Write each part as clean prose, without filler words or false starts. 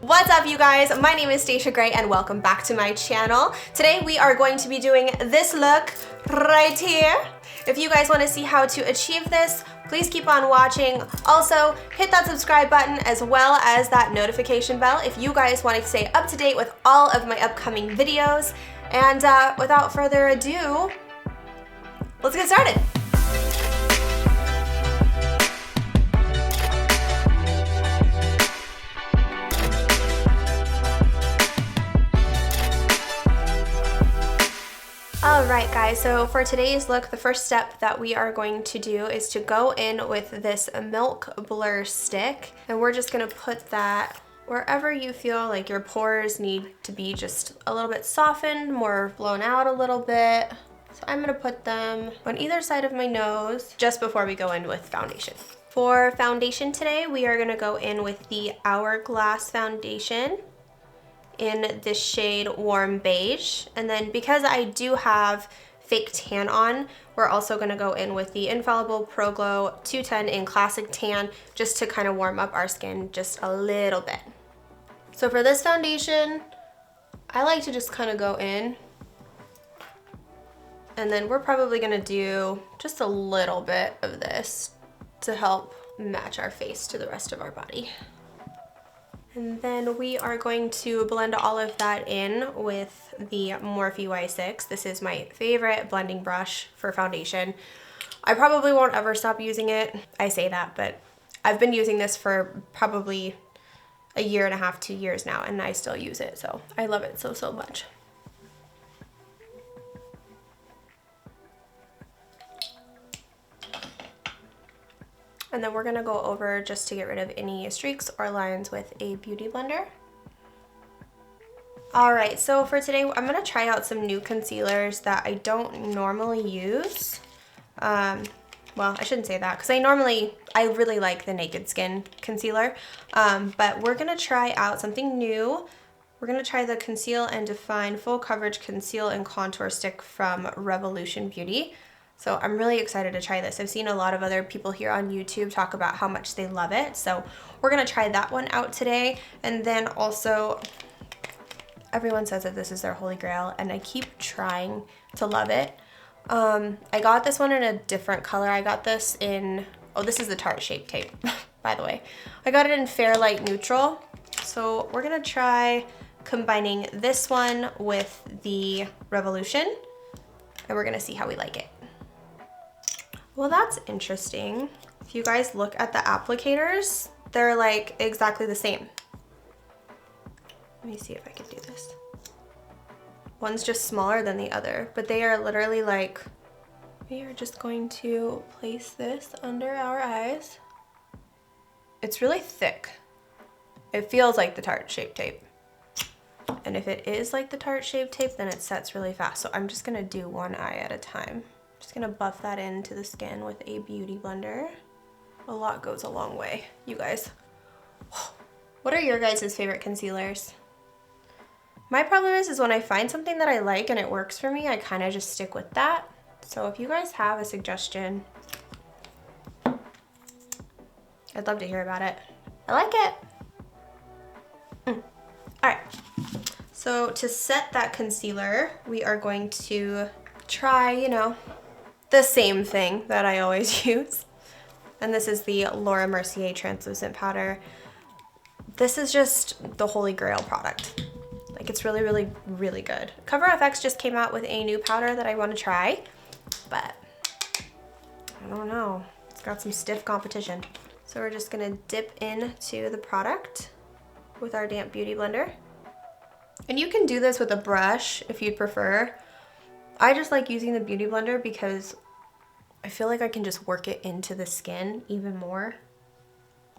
What's up, you guys? My name is Stacia Gray and welcome back to my channel. Today we are going to be doing this look right here. If you guys want to see how to achieve this, please keep on watching. Also, hit that subscribe button as well as that notification bell if you guys want to stay up to date with all of my upcoming videos. And without further ado, let's get started. Alright guys, so for today's look, the first step that we are going to do is to go in with this Milk Blur stick, and we're just going to put that wherever you feel like your pores need to be just a little bit softened, more blown out a little bit. So I'm going to put them on either side of my nose just before we go in with foundation. For foundation today, we are going to go in with the Hourglass foundation in this shade Warm Beige. And then because I do have fake tan on, we're also gonna go in with the Infallible Pro Glow 210 in Classic Tan, just to kind of warm up our skin just a little bit. So for this foundation, I like to just kind of go in, and then we're probably gonna do just a little bit of this to help match our face to the rest of our body. And then we are going to blend all of that in with the Morphe Y6. This is my favorite blending brush for foundation. I probably won't ever stop using it. I say that, but I've been using this for probably a year and a half, 2 years now, and I still use it, so I love it so, so much. And then we're gonna go over just to get rid of any streaks or lines with a beauty blender. All right, so for today, I'm gonna try out some new concealers that I don't normally use. Well, I shouldn't say that, because I really like the Naked Skin concealer, but we're gonna try out something new. We're gonna try the Conceal and Define Full Coverage Conceal and Contour Stick from Revolution Beauty. So I'm really excited to try this. I've seen a lot of other people here on YouTube talk about how much they love it. So we're gonna try that one out today. And then also, everyone says that this is their holy grail, and I keep trying to love it. I got this one in a different color. I got this in, oh, this is the Tarte Shape Tape, by the way. I got it in Fair Light Neutral. So we're gonna try combining this one with the Revolution, and we're gonna see how we like it. Well, that's interesting. If you guys look at the applicators, they're like exactly the same. Let me see if I can do this. One's just smaller than the other, but they are literally like, we are just going to place this under our eyes. It's really thick. It feels like the Tarte Shape Tape. And if it is like the Tarte Shape Tape, then it sets really fast. So I'm just gonna do one eye at a time. Just gonna buff that into the skin with a beauty blender. A lot goes a long way, you guys. What are your guys' favorite concealers? My problem is when I find something that I like and it works for me, I kind of just stick with that. So if you guys have a suggestion, I'd love to hear about it. I like it. All right, so to set that concealer, we are going to try, you know, the same thing that I always use. And this is the Laura Mercier translucent powder. This is just the holy grail product. Like, it's really, really, really good. Cover FX just came out with a new powder that I want to try, but I don't know. It's got some stiff competition. So we're just gonna dip into the product with our damp beauty blender. And you can do this with a brush if you'd prefer. I just like using the beauty blender because I feel like I can just work it into the skin even more.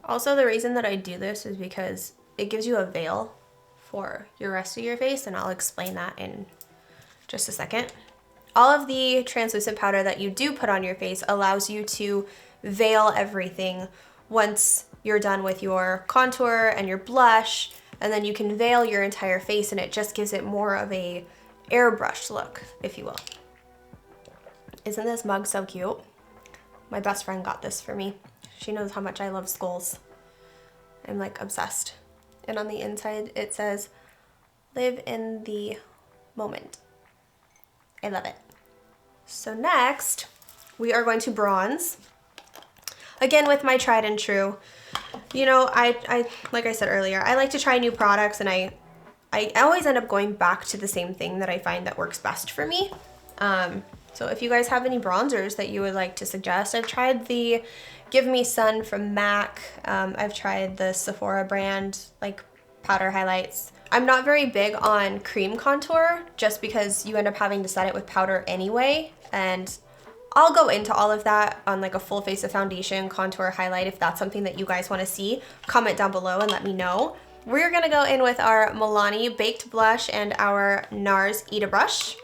Also, the reason that I do this is because it gives you a veil for your rest of your face, and I'll explain that in just a second. All of the translucent powder that you do put on your face allows you to veil everything once you're done with your contour and your blush, and then you can veil your entire face, and it just gives it more of a airbrushed look, if you will. Isn't this mug so cute? My best friend got this for me. She knows how much I love skulls. I'm like obsessed. and on the inside it says, live in the moment. I love it. So next, we are going to bronze. Again, with my tried and true. You know, I like I said earlier, I like to try new products, and I always end up going back to the same thing that I find that works best for me. So if you guys have any bronzers that you would like to suggest, I've tried the Give Me Sun from MAC. I've tried the Sephora brand, like powder highlights. I'm not very big on cream contour just because you end up having to set it with powder anyway, and I'll go into all of that on like a full face of foundation, contour, highlight. If that's something that you guys want to see, comment down below and let me know. We're gonna go in with our Milani Baked Blush and our NARS Eat a Brush.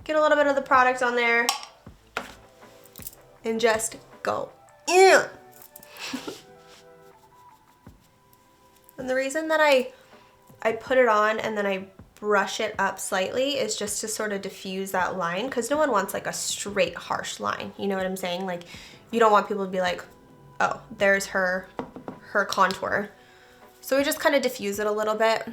Get a little bit of the product on there and just go in. And the reason that I put it on and then I brush it up slightly is just to sort of diffuse that line, because no one wants like a straight harsh line. You know what I'm saying? Like, you don't want people to be like, oh, there's her contour. So we just kind of diffuse it a little bit.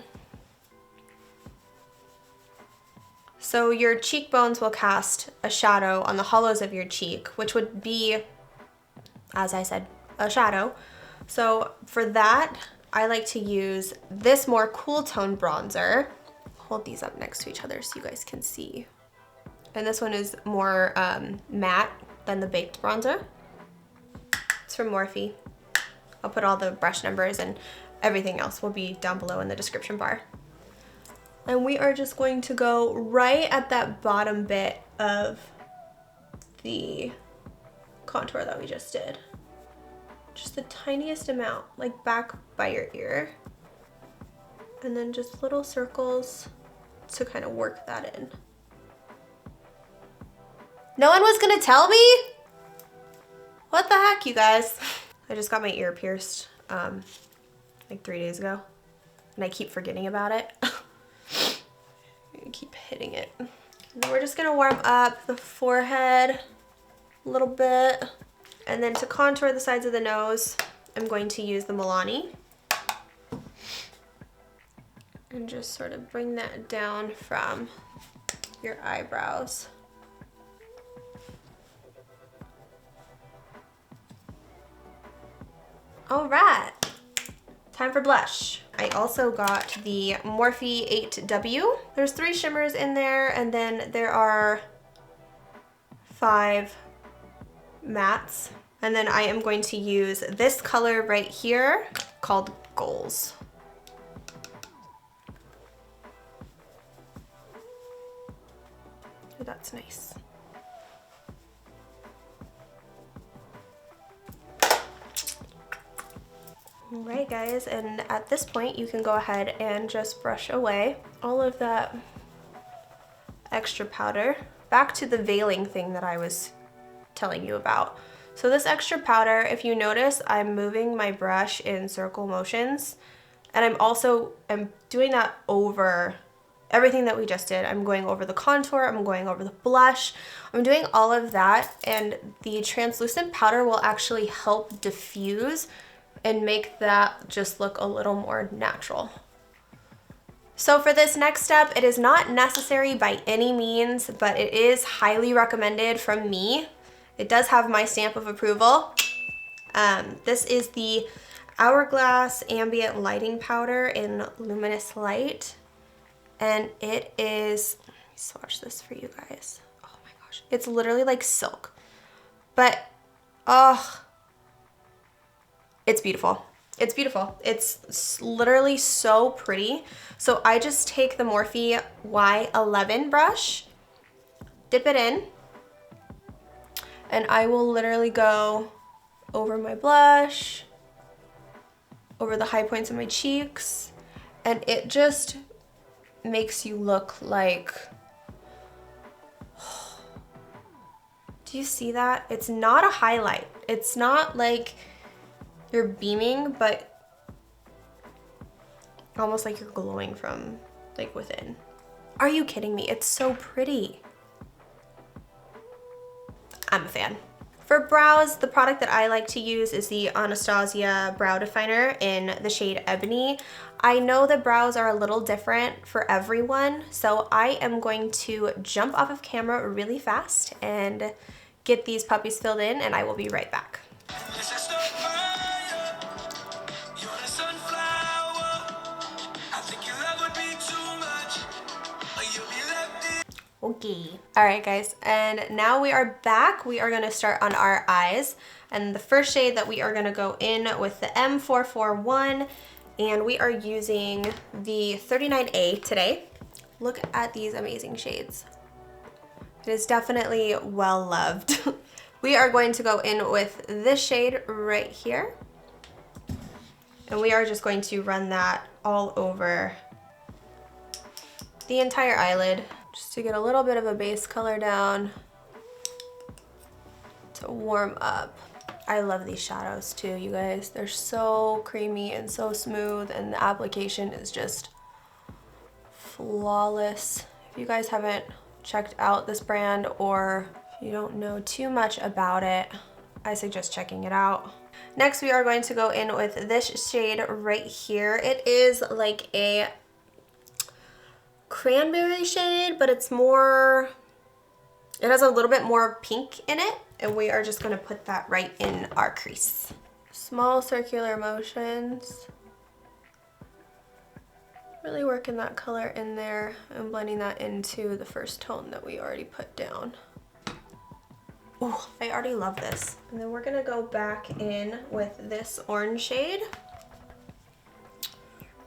So your cheekbones will cast a shadow on the hollows of your cheek, which would be, as I said, a shadow. So for that, I like to use this more cool tone bronzer. Hold these up next to each other so you guys can see. And this one is more matte than the baked bronzer. It's from Morphe. I'll put all the brush numbers and everything else will be down below in the description bar. And we are just going to go right at that bottom bit of the contour that we just did. Just the tiniest amount, like back by your ear. And then just little circles to kind of work that in. No one was gonna tell me? What the heck, you guys? I just got my ear pierced like 3 days ago, and I keep forgetting about it. I keep hitting it. And then we're just gonna warm up the forehead a little bit. And then to contour the sides of the nose, I'm going to use the Milani. And just sort of bring that down from your eyebrows. All right, time for blush. I also got the Morphe 8W. There's 3 shimmers in there, and then there are 5 mattes. And then I am going to use this color right here called Goals. Oh, that's nice. Alright guys, and at this point you can go ahead and just brush away all of that extra powder. Back to the veiling thing that I was telling you about. So this extra powder, if you notice, I'm moving my brush in circle motions, and I'm doing that over everything that we just did. I'm going over the contour, I'm going over the blush, I'm doing all of that, and the translucent powder will actually help diffuse and make that just look a little more natural. So for this next step, it is not necessary by any means, but it is highly recommended from me. It does have my stamp of approval. This is the Hourglass Ambient Lighting Powder in Luminous Light. And it is, let me swatch this for you guys. Oh my gosh, it's literally like silk. But, oh, it's beautiful. It's beautiful. It's literally so pretty. So I just take the Morphe Y11 brush, dip it in, and I will literally go over my blush, over the high points of my cheeks, and it just makes you look like, do you see that? It's not a highlight. It's not like you're beaming, but almost like you're glowing from like within. Are you kidding me? It's so pretty. I'm a fan. For brows, the product that I like to use is the Anastasia Brow Definer in the shade Ebony. I know that brows are a little different for everyone, so I am going to jump off of camera really fast and get these puppies filled in, and I will be right back. Okay. Alright guys, and now we are back. We are going to start on our eyes. And the first shade that we are going to go in with the M441, and we are using the 39A today. Look at these amazing shades. It is definitely well loved. We are going to go in with this shade right here. And we are just going to run that all over the entire eyelid, just to get a little bit of a base color down to warm up. I love these shadows too, you guys. They're so creamy and so smooth, and the application is just flawless. If you guys haven't checked out this brand, or if you don't know too much about it, I suggest checking it out. Next, we are going to go in with this shade right here. It is like a cranberry shade, but it's more, it has a little bit more pink in it, and we are just going to put that right in our crease. Small circular motions, really working that color in there and blending that into the first tone that we already put down. Oh, I already love this. And then we're going to go back in with this orange shade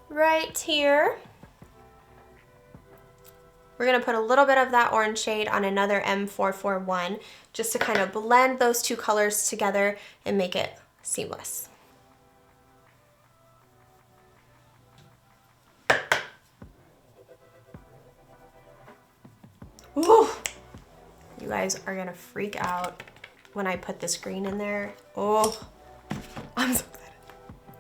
right here. We're going to put a little bit of that orange shade on another M441 just to kind of blend those two colors together and make it seamless. Ooh, you guys are going to freak out when I put this green in there. Oh, I'm so excited.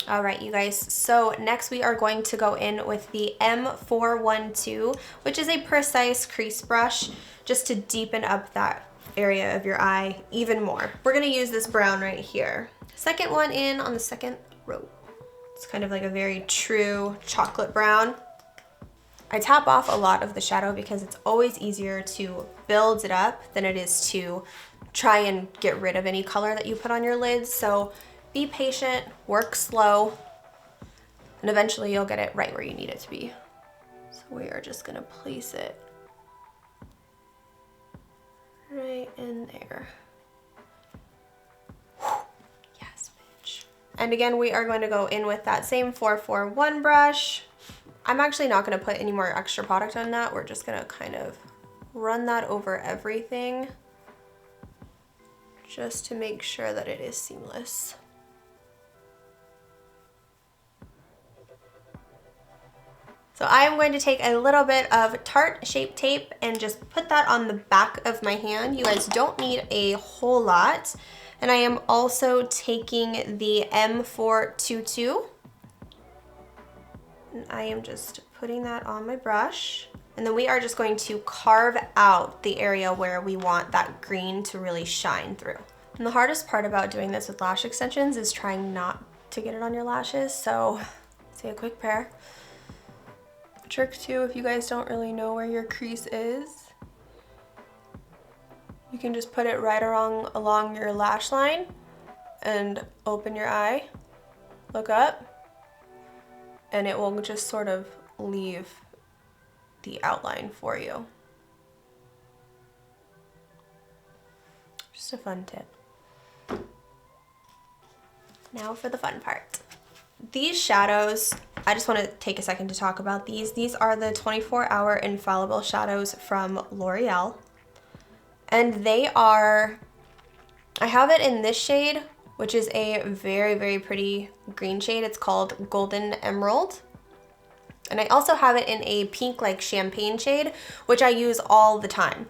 All right, you guys, so next we are going to go in with the M412, which is a precise crease brush, just to deepen up that area of your eye even more. We're gonna use this brown right here. Second one in on the second row. It's kind of like a very true chocolate brown. I tap off a lot of the shadow because it's always easier to build it up than it is to try and get rid of any color that you put on your lids. So be patient, work slow, and eventually you'll get it right where you need it to be. So we are just gonna place it right in there. Yes, bitch. And again, we are going to go in with that same 441 brush. I'm actually not gonna put any more extra product on that. We're just gonna kind of run that over everything just to make sure that it is seamless. So I am going to take a little bit of Tarte Shape Tape and just put that on the back of my hand. You guys don't need a whole lot. And I am also taking the M422. And I am just putting that on my brush. And then we are just going to carve out the area where we want that green to really shine through. And the hardest part about doing this with lash extensions is trying not to get it on your lashes. So say a quick prayer. Trick two, if you guys don't really know where your crease is, you can just put it right along your lash line and open your eye, look up, and it will just sort of leave the outline for you. Just a fun tip. Now for the fun part. These shadows, I just want to take a second to talk about these. These are the 24-hour infallible shadows from L'Oreal. And they are, I have it in this shade, which is a very, very pretty green shade. It's called Golden Emerald. And I also have it in a pink like champagne shade, which I use all the time.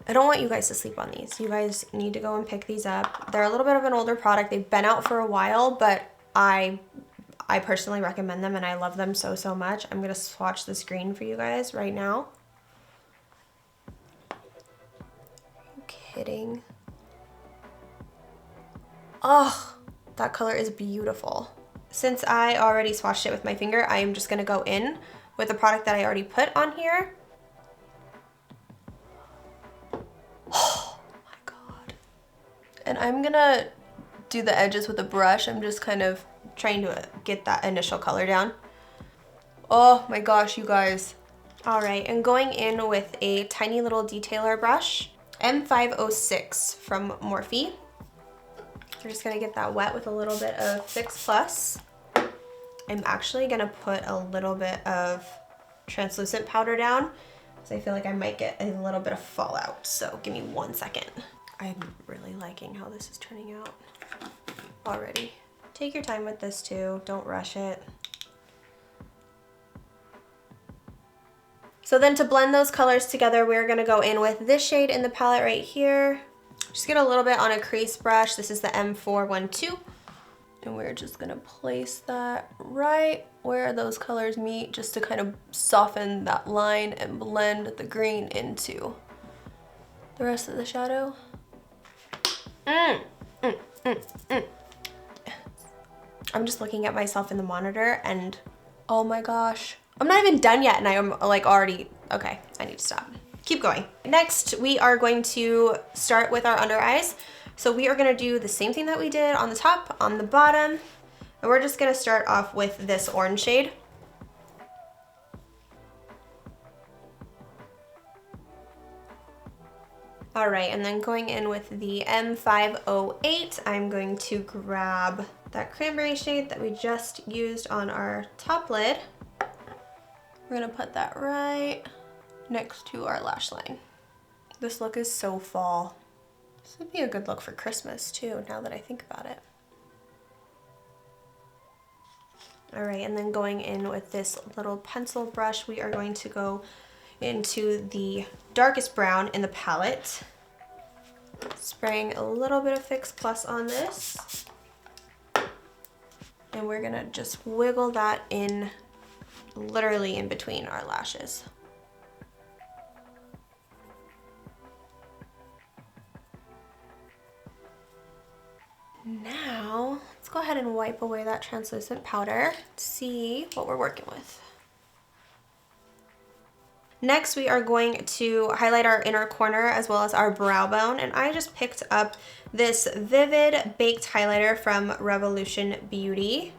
I don't want you guys to sleep on these. You guys need to go and pick these up. They're a little bit of an older product. They've been out for a while, but I personally recommend them and I love them so, so much. I'm gonna swatch this green for you guys right now. Are you kidding? Oh, that color is beautiful. Since I already swatched it with my finger, I am just gonna go in with the product that I already put on here. Oh my God. And I'm gonna do the edges with a brush. I'm just kind of trying to get that initial color down. Oh my gosh, you guys. All right, and going in with a tiny little detailer brush, M506 from Morphe. We're just gonna get that wet with a little bit of Fix Plus. I'm actually gonna put a little bit of translucent powder down because I feel like I might get a little bit of fallout. So give me 1 second. I'm really liking how this is turning out already. Take your time with this too, don't rush it. So then to blend those colors together, we're gonna go in with this shade in the palette right here. Just get a little bit on a crease brush. This is the M412. And we're just gonna place that right where those colors meet just to kind of soften that line and blend the green into the rest of the shadow. I'm just looking at myself in the monitor and oh my gosh. I'm not even done yet and I am like already, okay, I need to stop. Keep going. Next, we are going to start with our under eyes. So we are gonna do the same thing that we did on the top, on the bottom, and we're just gonna start off with this orange shade. All right, and then going in with the M508, I'm going to grab that cranberry shade that we just used on our top lid. We're gonna put that right next to our lash line. This look is so fall. This would be a good look for Christmas too, now that I think about it. All right, and then going in with this little pencil brush, we are going to go into the darkest brown in the palette. Spraying a little bit of Fix Plus on this. And we're gonna just wiggle that in, literally in between our lashes. Now, let's go ahead and wipe away that translucent powder, see what we're working with. Next, we are going to highlight our inner corner as well as our brow bone, and I just picked up this Vivid Baked Highlighter from Revolution Beauty.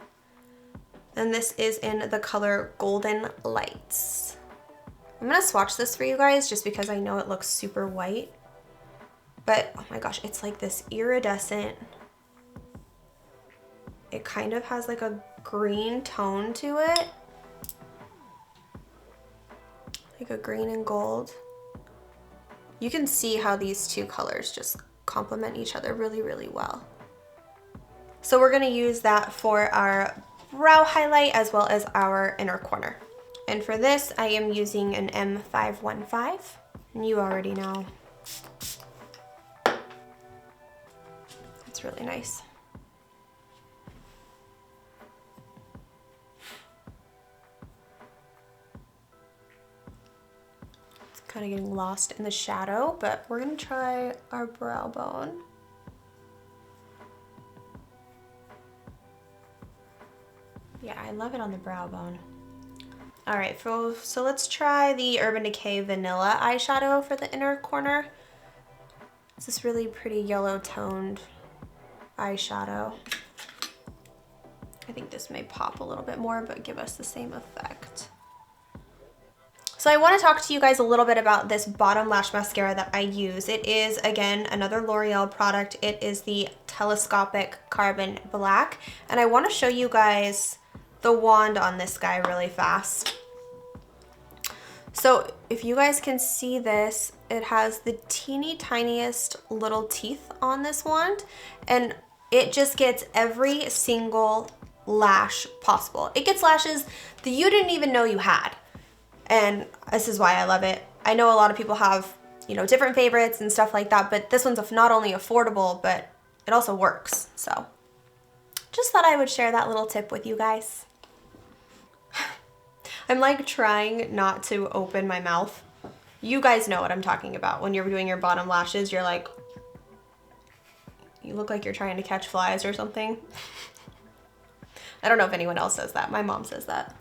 And this is in the color Golden Lights. I'm gonna swatch this for you guys just because I know it looks super white. But, oh my gosh, it's like this iridescent. It kind of has like a green tone to it. Like a green and gold. You can see how these two colors just complement each other really, really well. So we're gonna use that for our brow highlight as well as our inner corner. And for this, I am using an M515, and you already know. It's really nice. Kind of getting lost in the shadow, but we're gonna try our brow bone. Yeah, I love it on the brow bone. All right, so let's try the Urban Decay Vanilla eyeshadow for the inner corner. It's this really pretty yellow toned eyeshadow. I think this may pop a little bit more, but give us the same effect. So I want to talk to you guys a little bit about this bottom lash mascara that I use. It is, again, another L'Oreal product. It is the Telescopic Carbon Black. And I want to show you guys the wand on this guy really fast. So if you guys can see this, it has the teeny tiniest little teeth on this wand. And it just gets every single lash possible. It gets lashes that you didn't even know you had. And this is why I love it. I know a lot of people have, you know, different favorites and stuff like that, but this one's not only affordable, but it also works. So just thought I would share that little tip with you guys. I'm like trying not to open my mouth. You guys know what I'm talking about. When you're doing your bottom lashes, you're like, you look like you're trying to catch flies or something. I don't know if anyone else says that. My mom says that.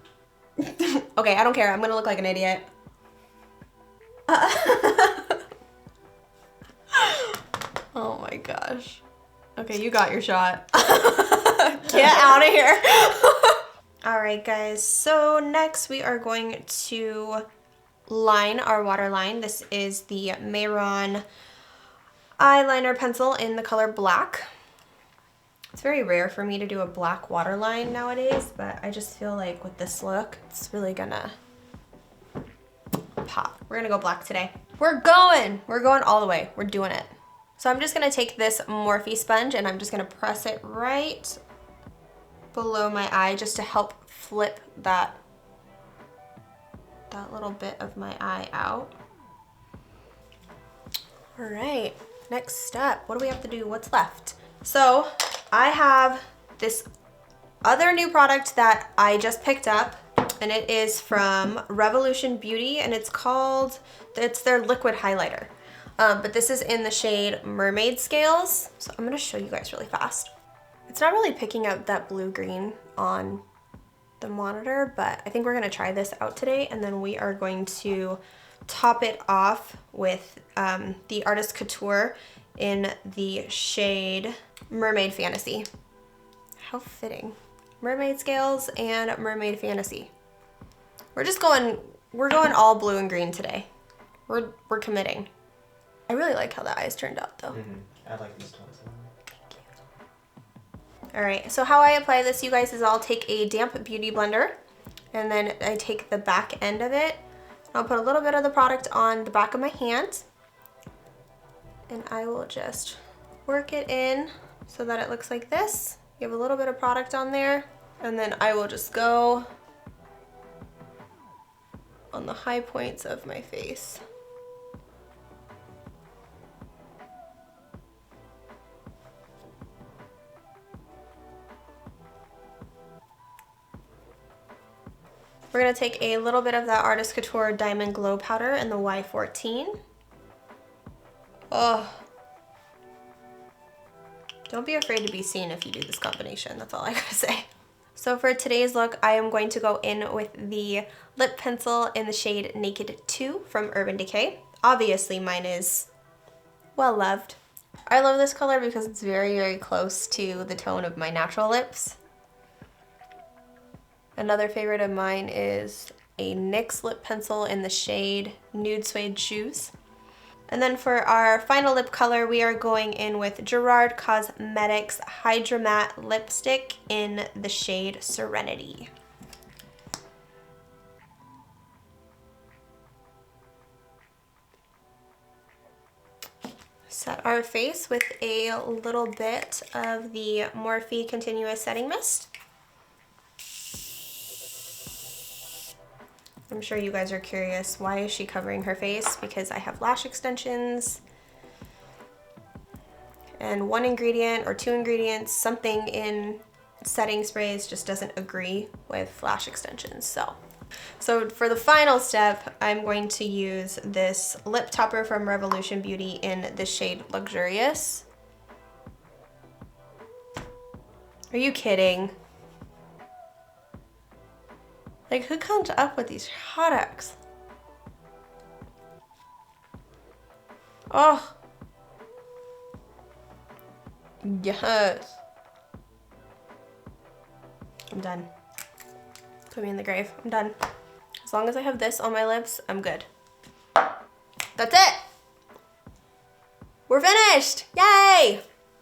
Okay, I don't care. I'm gonna look like an idiot. Oh my gosh. Okay, you got your shot. Get out of here. All right, guys. So next we are going to line our waterline. This is the Mayron eyeliner pencil in the color black. It's very rare for me to do a black waterline nowadays, but I just feel like with this look, it's really gonna pop. We're gonna go black today. We're going all the way. We're doing it. So I'm just gonna take this Morphe sponge and I'm just gonna press it right below my eye just to help flip that little bit of my eye out. All right, next step. What do we have to do? What's left? So I have this other new product that I just picked up, and it is from Revolution Beauty, and it's their liquid highlighter. But this is in the shade Mermaid Scales. So I'm gonna show you guys really fast. It's not really picking out that blue-green on the monitor, but I think we're gonna try this out today, and then we are going to top it off with the Artist Couture in the shade Mermaid Fantasy. How fitting. Mermaid Scales and Mermaid Fantasy. We're going all blue and green today. We're committing. I really like how the eyes turned out though. I like these tones. All right, so how I apply this, you guys, is I'll take a damp beauty blender and then I take the back end of it. I'll put a little bit of the product on the back of my hand and I will just work it in so that it looks like this. You have a little bit of product on there, and then I will just go on the high points of my face. We're gonna take a little bit of that Artist Couture Diamond Glow Powder in the Y14. Oh. Don't be afraid to be seen if you do this combination, that's all I gotta say. So for today's look, I am going to go in with the lip pencil in the shade Naked 2 from Urban Decay. Obviously mine is well loved. I love this color because it's very, very close to the tone of my natural lips. Another favorite of mine is a NYX lip pencil in the shade Nude Suede Shoes. And then for our final lip color, we are going in with Gerard Cosmetics Hydra Matte Lipstick in the shade Serenity. Set our face with a little bit of the Morphe Continuous Setting Mist. I'm sure you guys are curious, why is she covering her face? Because I have lash extensions and one ingredient or two ingredients, something in setting sprays just doesn't agree with lash extensions. So for the final step, I'm going to use this lip topper from Revolution Beauty in the shade Luxurious. Are you kidding? Like, who comes up with these products? Oh. Yes. I'm done. Put me in the grave. I'm done. As long as I have this on my lips, I'm good. That's it. We're finished. Yay.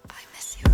I miss you.